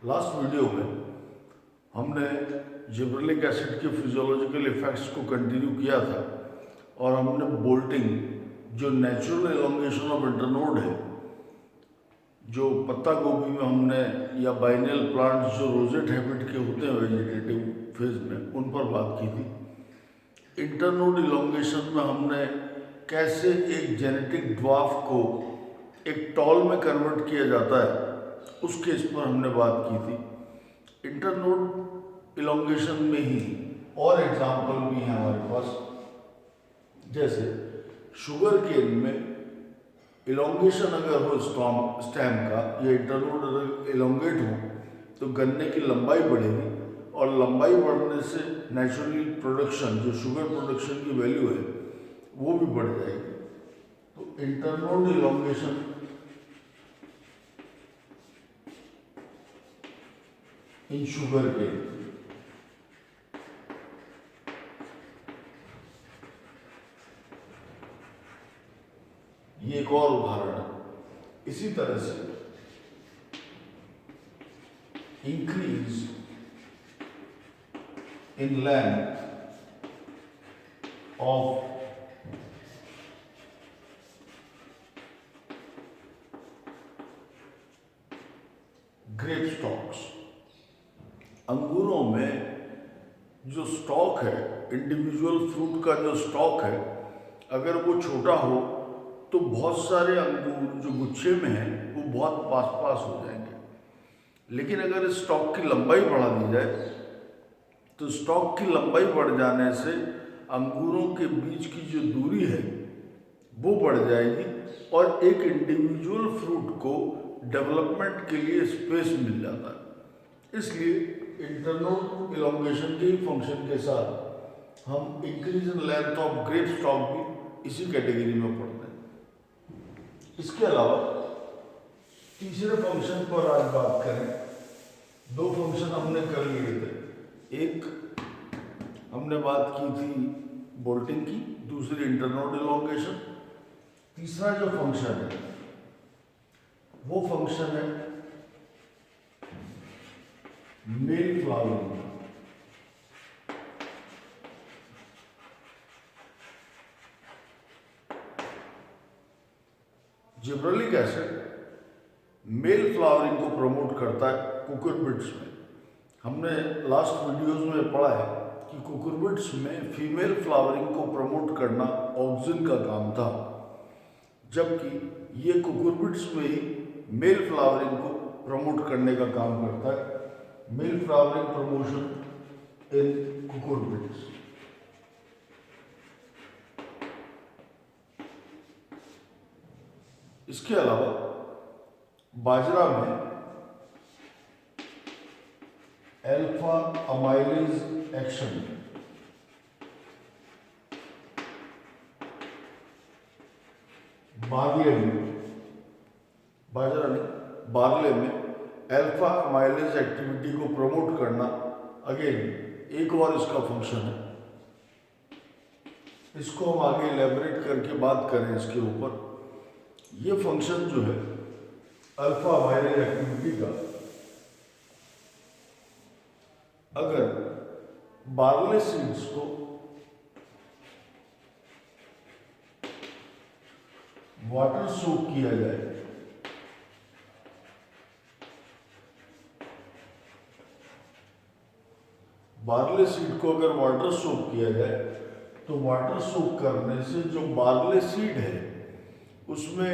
Last video में हमने gibberellic acid के फिजियोलॉजिकल इफेक्ट्स को कंटिन्यू किया था और हमने बोल्टिंग जो नेचुरल एलोंगेशन ऑफ इंटरनोड है, जो पत्ता गोभी में हमने या बाइनियल प्लांट्स जो रोजेट हैबिट के होते हैं वेजिटेटिव फेज में, उन पर बात की थी। इंटरनोड इलोंगेशन में हमने कैसे एक जेनेटिक ड्वार्फ को एक टॉल में कन्वर्ट किया जाता है, उस केस पर हमने बात की थी। इंटरनोड इलोंगेशन में ही और एग्जाम्पल भी हैं हमारे पास, जैसे शुगर केन में इलोंगेशन अगर हो स्टेम का या इंटरनोड इलोंगेट हो तो गन्ने की लंबाई बढ़ेगी और लंबाई बढ़ने से नेचुरली प्रोडक्शन, जो शुगर प्रोडक्शन की वैल्यू है, वो भी बढ़ जाएगी। तो internode elongation in sugarcane, ये एक और उदाहरण है। इसी तरह से increase in length of grape stalks. अंगूरों में जो स्टॉक है, इंडिविजुअल फ्रूट का जो स्टॉक है, अगर वो छोटा हो तो बहुत सारे अंगूर जो गुच्छे में हैं वो बहुत पास पास हो जाएंगे। लेकिन अगर इस स्टॉक की लंबाई बढ़ा दी जाए तो स्टॉक की लंबाई बढ़ जाने से अंगूरों के बीच की जो दूरी है वो बढ़ जाएगी और एक इंडिविजुअल फ्रूट को डेवलपमेंट के लिए स्पेस मिल जाता है। इसलिए इंटरनोड इलोंगेशन के ही फंक्शन के साथ हम increase in length of grep stock भी इसी कैटेगरी में पढ़ते हैं। इसके अलावा तीसरे फंक्शन पर आज बात करें। दो फंक्शन हमने कर लिए थे, एक हमने बात की थी बोल्टिंग की, दूसरी इंटरनोड इलोंगेशन। तीसरा जो फंक्शन है वो फंक्शन है male flowering. Gibberellic acid male flowering को प्रमोट करता है कुकुरबिट्स में। हमने लास्ट वीडियोस में पढ़ा है कि कुकुरबिट्स में फीमेल फ्लावरिंग को प्रमोट करना ऑक्सिन का काम था, जबकि ये कुकुरबिट्स में ही मेल फ्लावरिंग को प्रमोट करने का काम करता है। Male flowering promotion in cucurbits. इसके अलावा बाजरा में अल्फा अमाइलेज एक्शन, बार्ले में अल्फा अमाइलेज एक्टिविटी को प्रमोट करना अगेन एक और इसका फंक्शन है। इसको हम आगे इलेबोरेट करके बात करें इसके ऊपर। ये फंक्शन जो है अल्फा अमाइलेज एक्टिविटी का, अगर बार्ले सीड्स को वाटर सोक किया जाए बार्ले सीड को अगर वाटर सोक किया जाए तो वाटर सोक करने से जो बार्ले सीड है उसमें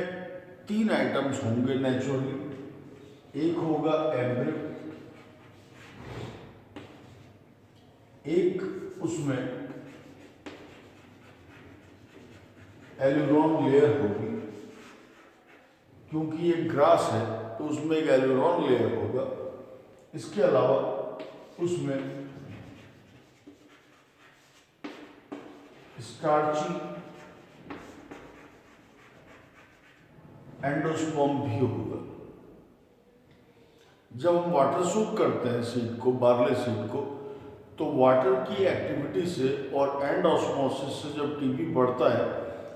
3 आइटम्स होंगे नेचुरली। एक होगा एम्ब्रियो, एक उसमें एल्यूरॉन लेयर होगी, क्योंकि ये ग्रास है तो उसमें एक एल्यूरॉन लेयर होगा। इसके अलावा उसमें स्टार्ची एंडोस्पर्म भी होगा। जब हम वाटर सोक करते हैं सीड को, बार्ले सीड को, तो वाटर की एक्टिविटी से और एंड ऑस्मोसिस से जब टीबी बढ़ता है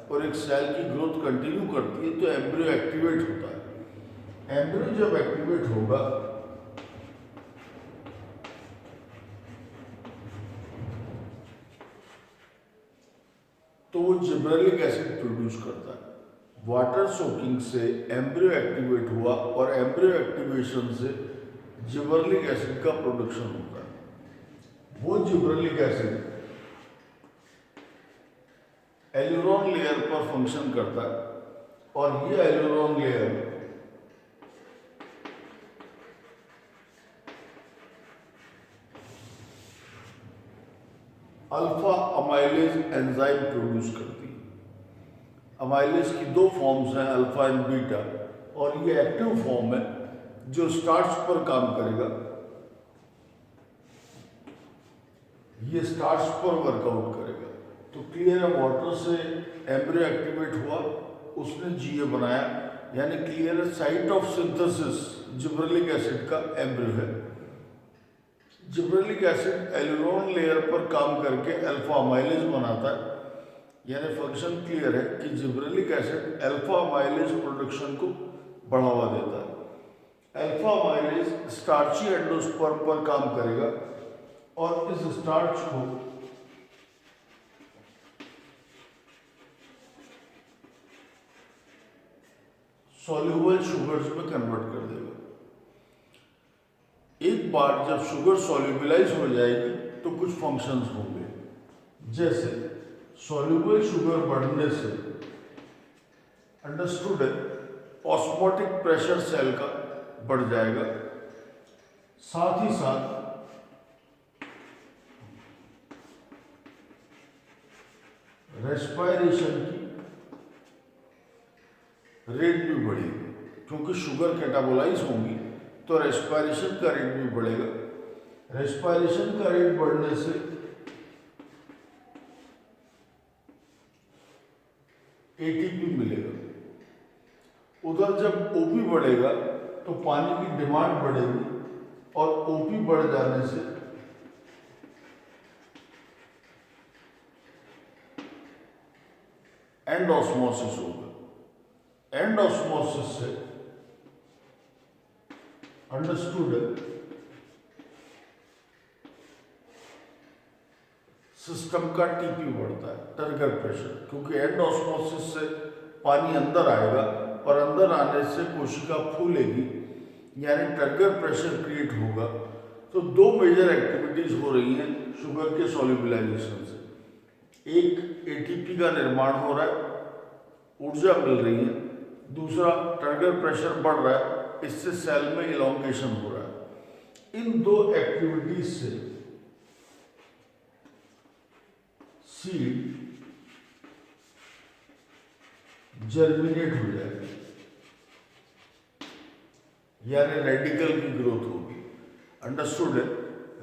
और एक सेल की ग्रोथ कंटिन्यू करती है तो एम्ब्रियो एक्टिवेट होता है। एम्ब्रियो जब एक्टिवेट होगा तो वो जिब्रेलिक एसिड प्रोड्यूस करता है। वाटर सोकिंग से एम्ब्रियो एक्टिवेट हुआ और एम्ब्रियो एक्टिवेशन से जिब्रेलिक एसिड का प्रोडक्शन होता है। वो जिब्रेलिक एसिड एल्यूरोन लेयर पर फंक्शन करता है और ये aleurone layer alpha amylase enzyme produce करती है। अमाइलेज की दो फॉर्म्स हैं, अल्फा एंड बीटा, और ये एक्टिव फॉर्म है जो स्टार्च पर काम करेगा। ये स्टार्च पर वर्कआउट करेगा। तो क्लियर है, वाटर से एम्ब्रियो एक्टिवेट हुआ, उसने जीए बनाया, यानी क्लियर है site of synthesis gibberellic acid का एम्ब्रियो है। जिब्रेलिक एसिड एल्यूरोन लेयर पर काम करके अल्फा अमाइलेज बनाता है, यानी फंक्शन क्लियर है कि gibberellic acid alpha amylase production को बढ़ावा देता है। अल्फा अमाइलेज स्टार्ची एंडोस्पर्म पर काम करेगा और इस स्टार्च को सॉल्युबल शुगर्स में कन्वर्ट कर देगा। एक बार जब शुगर सॉल्युबलाइज हो जाएगी तो कुछ फंक्शंस होंगे, जैसे सॉल्युबल शुगर बढ़ने से अंडरस्टूड है ऑस्मोटिक प्रेशर सेल का बढ़ जाएगा, साथ ही साथ रेस्पिरेशन की रेट भी बढ़ेगी, क्योंकि शुगर कैटाबोलाइज होंगी तो रेस्पिरेशन का रेट भी बढ़ेगा। रेस्पिरेशन का रेट बढ़ने से एटीपी मिलेगा। उधर जब ओपी बढ़ेगा तो पानी की डिमांड बढ़ेगी और ओपी बढ़ जाने से एंड ऑस्मोसिस होगा। एंड ऑस्मोसिस से अंडरस्टूड सिस्टम का टीपी बढ़ता है, टर्गर प्रेशर, क्योंकि एंड ऑस्मोसिस से पानी अंदर आएगा और अंदर आने से कोशिका फूलेगी, यानी टर्गर प्रेशर क्रिएट होगा। तो दो मेजर एक्टिविटीज हो रही हैं शुगर के सॉल्युबलाइजेशन से। एक एटीपी का निर्माण हो रहा है, ऊर्जा मिल रही है, दूसरा टर्गर प्रेशर बढ़ रहा है, इससे सेल में इलॉन्गेशन हो रहा है। इन दो एक्टिविटीज से सीड जर्मिनेट हो जाएगा, यानी रेडिकल की ग्रोथ होगी। अंडरस्टूड है,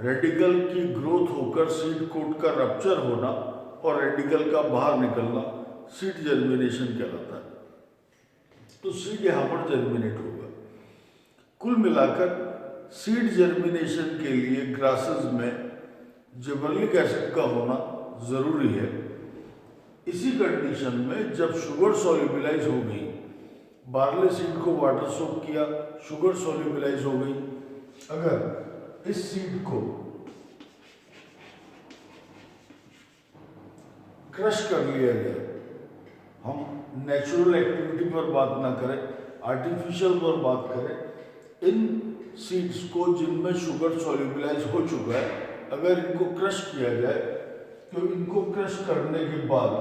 रेडिकल की ग्रोथ होकर सीड कोट का रप्चर होना और रेडिकल का बाहर निकलना सीड जर्मिनेशन कहलाता है। तो सीड यहां पर जर्मिनेट होगा। कुल मिलाकर सीड जर्मिनेशन के लिए ग्रासेस में जिब्रेलिक एसिड का होना जरूरी है। इसी कंडीशन में जब शुगर सॉल्युबलाइज हो गई, बार्ले सीड को वाटर सोक किया, शुगर सॉल्युबलाइज हो गई, अगर इस सीड को क्रश कर लिया गया, हम नेचुरल एक्टिविटी पर बात ना करें, आर्टिफिशियल पर बात करें, इन सीड्स को जिनमें शुगर सॉल्युबलाइज हो चुका है, अगर इनको क्रश किया जाए तो इनको क्रश करने के बाद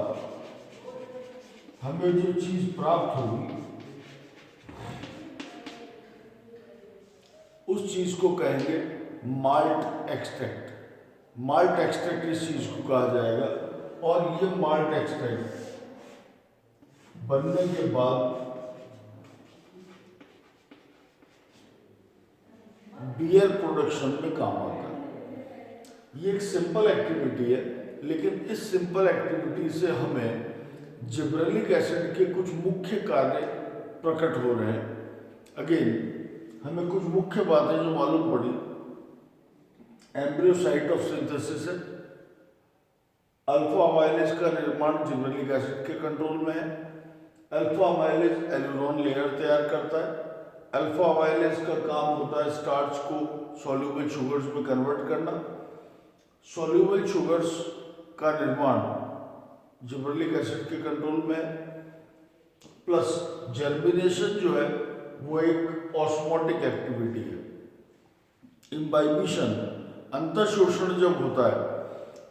हमें जो चीज प्राप्त होगी उस चीज को कहेंगे माल्ट एक्सट्रैक्ट। माल्ट एक्सट्रैक्ट इस चीज को कहा जाएगा, और ये माल्ट एक्सट्रैक्ट बनने के बाद बियर प्रोडक्शन में काम आता है। ये एक सिंपल एक्टिविटी है, लेकिन इस सिंपल एक्टिविटी से हमें जिब्रेलिक एसिड के कुछ मुख्य कार्य प्रकट हो रहे हैं। अगेन हमें कुछ मुख्य बातें जो मालूम पड़ी, एम्ब्रियो साइट ऑफ सिंथेसिस है, अल्फा अमाइलेज का निर्माण जिब्रेलिक एसिड के कंट्रोल में है, अल्फा अमाइलेज एल्यूरोन लेयर तैयार करता है, अल्फा अमाइलेज का काम होता है स्टार्च को सॉल्युबल शुगर्स में कन्वर्ट करना, सॉल्युबल शुगर्स का निर्माण जिबरेलिक एसिड के कंट्रोल में है, प्लस जर्मिनेशन जो है वो एक ऑस्मोटिक एक्टिविटी है। इम्बाइबिशन अंतःशोषण जब होता है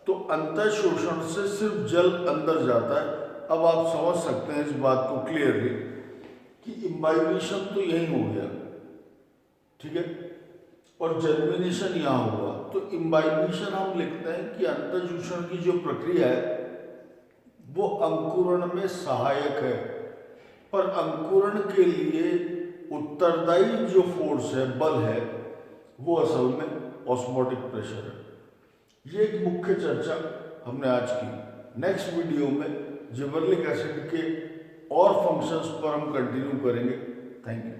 तो अंतःशोषण से सिर्फ जल अंदर जाता है। अब आप समझ सकते हैं इस बात को क्लियरली कि इम्बाइबिशन तो यही हो गया, ठीक है, और जर्मिनेशन यहाँ हुआ। तो इम्बाइबिशन हम लिखते हैं कि अंतःशोषण की जो प्रक्रिया है वो अंकुरण में सहायक है, पर अंकुरण के लिए उत्तरदायी जो फोर्स है, बल है, वो असल में ऑस्मोटिक प्रेशर है। ये एक मुख्य चर्चा हमने आज की। नेक्स्ट वीडियो में जिबरेलिक एसिड के और फंक्शंस पर हम कंटिन्यू करेंगे। Thank you.